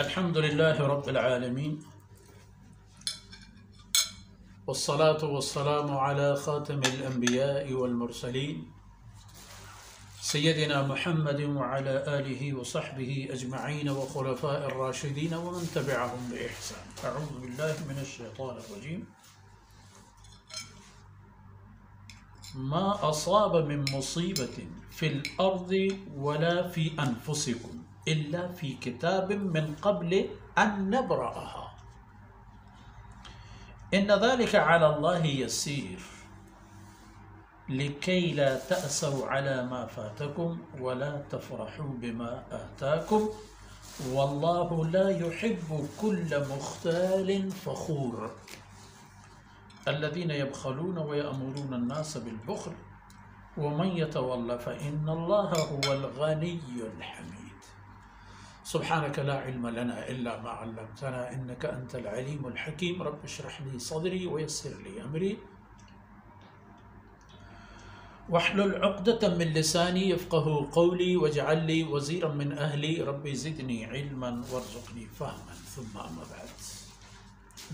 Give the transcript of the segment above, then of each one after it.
الحمد لله رب العالمين والصلاة والسلام على خاتم الأنبياء والمرسلين سيدنا محمد وعلى آله وصحبه أجمعين وخلفاء الراشدين ومن تبعهم بإحسان. أعوذ بالله من الشيطان الرجيم. ما أصاب من مصيبة في الأرض ولا في أنفسكم إلا في كتاب من قبل أن نبرأها إن ذلك على الله يسير لكي لا تأسوا على ما فاتكم ولا تفرحوا بما آتاكم والله لا يحب كل مختال فخور الذين يبخلون ويأمرون الناس بالبخل ومن يتول فإن الله هو الغني الحميد. سبحانك لا علم لنا إلا ما علمتنا إنك أنت العليم الحكيم. رب اشرح لي صدري ويسر لي أمري واحلل عقدة من لساني يفقه قولي واجعل لي وزيرا من أهلي رب زدني علما وارزقني فهما. ثم أما بعد.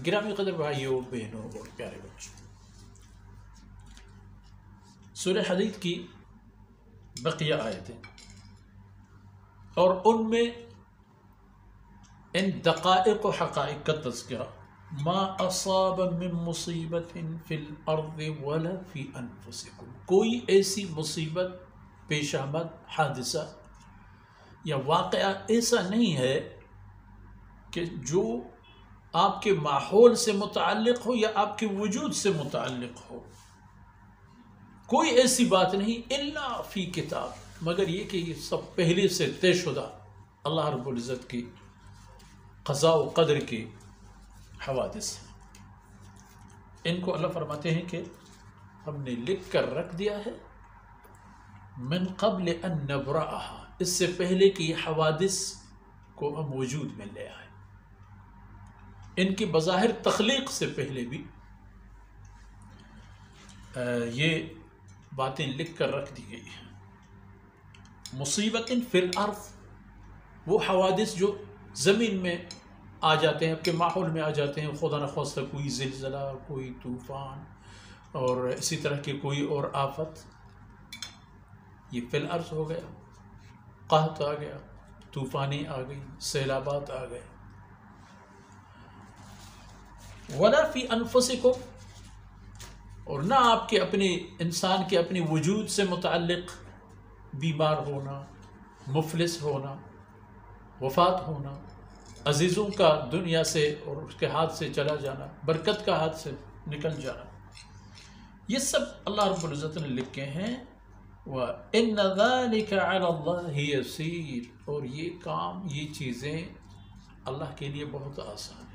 گرامی قدر بھائیوں بہنوں اور پیارے بچوں، سورہ حدید کی بقیہ آیتیں اور ان میں ان دقائق و حقائق کا تذکرہ. ما اصاب من مصیبت فی الارض ولا فی انفسکم، کوئی ایسی مصیبت، پیش آمد، حادثہ یا واقعہ ایسا نہیں ہے کہ جو آپ کے ماحول سے متعلق ہو یا آپ کے وجود سے متعلق ہو. کوئی ایسی بات نہیں الا فی کتاب، مگر یہ کہ یہ سب پہلے سے طے شدہ اللہ رب العزت کی قضاء و قدر کے حوادث ہیں. ان کو اللہ فرماتے ہیں کہ ہم نے لکھ کر رکھ دیا ہے من قبل ان نبرأها، اس سے پہلے کہ یہ حوادث کو ہم وجود میں لے آئے. ان کی بظاہر تخلیق سے پہلے بھی یہ باتیں لکھ کر رکھ دی گئی ہیں. مصیبت فی الارض، وہ حوادث جو زمین میں آ جاتے ہیں، آپ کے ماحول میں آ جاتے ہیں، خدا نخواستہ کوئی زلزلہ، کوئی طوفان اور اسی طرح کی کوئی اور آفت، یہ فی الارض ہو گیا. قحط آ گیا، طوفانیں آ گئی، سیلابات آ گئے. ولا فی انفسکم، اور نہ آپ کے اپنے انسان کے اپنے وجود سے متعلق بیمار ہونا، مفلس ہونا، وفات ہونا، عزیزوں کا دنیا سے اور اس کے ہاتھ سے چلا جانا، برکت کا ہاتھ سے نکل جانا، یہ سب اللہ رب العزت نے لکھے ہیں. وَإِنَّ ذَلِكَ عَلَى اللَّهِ يَسِيرٌ، اور یہ کام، یہ چیزیں اللہ کے لیے بہت آسان ہیں.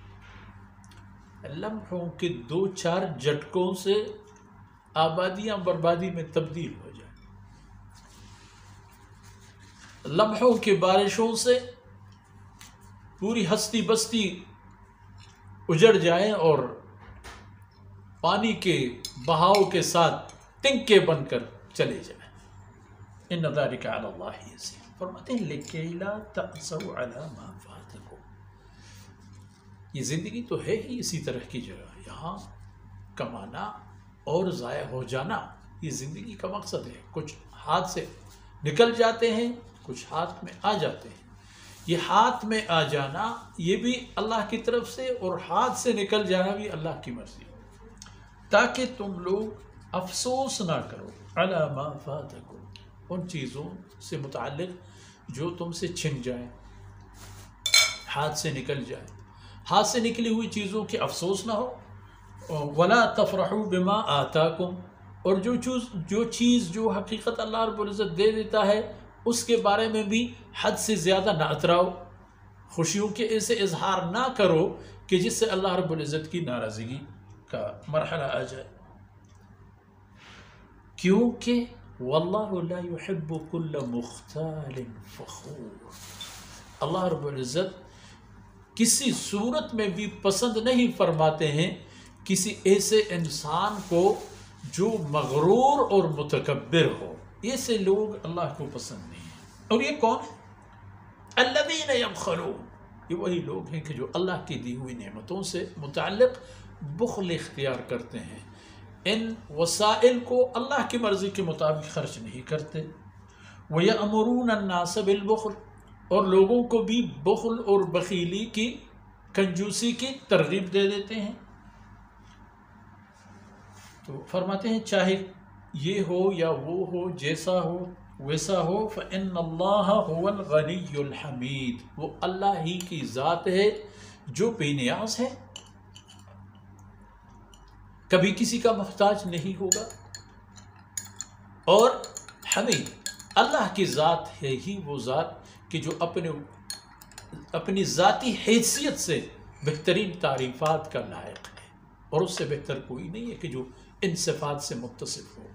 لمحوں کے 2-4 جھٹکوں سے آبادیاں بربادی میں تبدیل ہو جائیں، لمحوں کی بارشوں سے پوری ہستی بستی اجڑ جائیں اور پانی کے بہاؤ کے ساتھ تنکے بن کر چلے جائیں. ان ذلک علی اللہ یسیر، فرماتے ہیں لکی لا تأسوا علی ما فاتکم. یہ زندگی تو ہے ہی اسی طرح کی جگہ، یہاں کمانا اور ضائع ہو جانا یہ زندگی کا مقصد ہے. کچھ ہاتھ سے نکل جاتے ہیں، کچھ ہاتھ میں آ جاتے ہیں. یہ ہاتھ میں آ جانا یہ بھی اللہ کی طرف سے، اور ہاتھ سے نکل جانا بھی اللہ کی مرضی، تاکہ تم لوگ افسوس نہ کرو علی ما فاتکم، ان چیزوں سے متعلق جو تم سے چھن جائیں، ہاتھ سے نکل جائیں. ہاتھ سے نکلی ہوئی چیزوں کی افسوس نہ ہو. ولا تفرحوا بما آتاکم، اور جو چیز جو حقیقت اللہ رب العزت دے دیتا ہے اس کے بارے میں بھی حد سے زیادہ نہ اتراؤ، خوشیوں کے ایسے اظہار نہ کرو کہ جس سے اللہ رب العزت کی ناراضگی کا مرحلہ آ جائے. کیونکہ واللہ لا يحب كل مختال فخور، اللہ رب العزت کسی صورت میں بھی پسند نہیں فرماتے ہیں کسی ایسے انسان کو جو مغرور اور متکبر ہو. ایسے لوگ اللہ کو پسند نہیں ہیں. اور یہ کون؟ الذین یبخلون، یہ وہی لوگ ہیں کہ جو اللہ کی دی ہوئی نعمتوں سے متعلق بخل اختیار کرتے ہیں، ان وسائل کو اللہ کی مرضی کے مطابق خرچ نہیں کرتے۔ وَيَأْمُرُونَ النَّاسَ بِالْبُخْلِ، اور لوگوں کو بھی بخل اور بخیلی کی، کنجوسی کی ترغیب دے دیتے ہیں۔ تو فرماتے ہیں چاہے یہ ہو یا وہ ہو، جیسا ہو ویسا ہو، فَإِنَّ اللَّهَ هُوَ الْغَنِيُّ الْحَمِيدُ، وہ اللہ ہی کی ذات ہے جو بے نیاز ہے، کبھی کسی کا محتاج نہیں ہوگا، اور حمید، اللہ کی ذات ہے ہی وہ ذات کہ جو اپنی ذاتی حیثیت سے بہترین تعریفات کا لائق ہے، اور اس سے بہتر کوئی نہیں ہے کہ جو ان صفات سے متصف ہو۔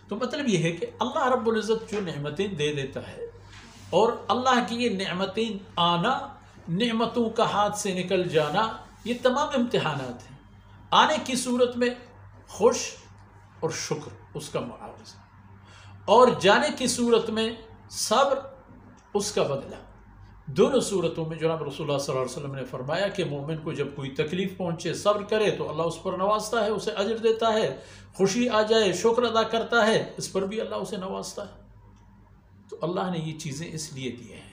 تو مطلب یہ ہے کہ اللہ رب العزت جو نعمتیں دے دیتا ہے، اور اللہ کی یہ نعمتیں آنا، نعمتوں کا ہاتھ سے نکل جانا، یہ تمام امتحانات ہیں۔ آنے کی صورت میں خوش اور شکر اس کا معاوضہ، اور جانے کی صورت میں صبر اس کا بدلہ۔ دونوں صورتوں میں جناب رسول اللہ صلی اللہ علیہ وسلم نے فرمایا کہ مومن کو جب کوئی تکلیف پہنچے صبر کرے تو اللہ اس پر نوازتا ہے، اسے اجر دیتا ہے، خوشی آ جائے شکر ادا کرتا ہے، اس پر بھی اللہ اسے نوازتا ہے۔ تو اللہ نے یہ چیزیں اس لیے دی ہیں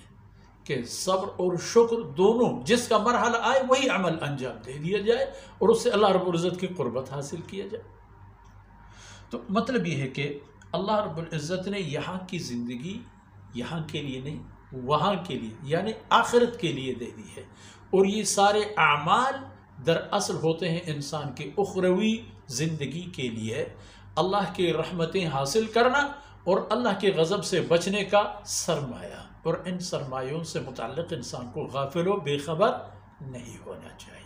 کہ صبر اور شکر دونوں جس کا مرحلہ آئے وہی عمل انجام دے دیا جائے، اور اس سے اللہ رب العزت کی قربت حاصل کیا جائے۔ تو مطلب یہ ہے کہ اللہ رب العزت نے یہاں کی زندگی یہاں کے لیے نہیں، وہاں کے لیے یعنی آخرت کے لیے دے دی ہے، اور یہ سارے اعمال دراصل ہوتے ہیں انسان کی اخروی زندگی کے لیے، اللہ کی رحمتیں حاصل کرنا اور اللہ کے غضب سے بچنے کا سرمایہ، اور ان سرمایوں سے متعلق انسان کو غافل و بے خبر نہیں ہونا چاہیے۔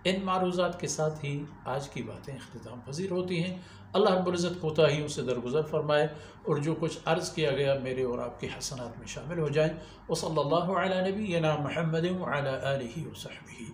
ان معروضات کے ساتھ ہی آج کی باتیں اختتام پذیر ہوتی ہیں۔ اللہ رب العزت کوتاہیوں سے درگزر فرمائے، اور جو کچھ عرض کیا گیا میرے اور آپ کے حسنات میں شامل ہو جائیں۔ وصلی اللہ علی نبینا محمد وعلی آلہ وصحبہ۔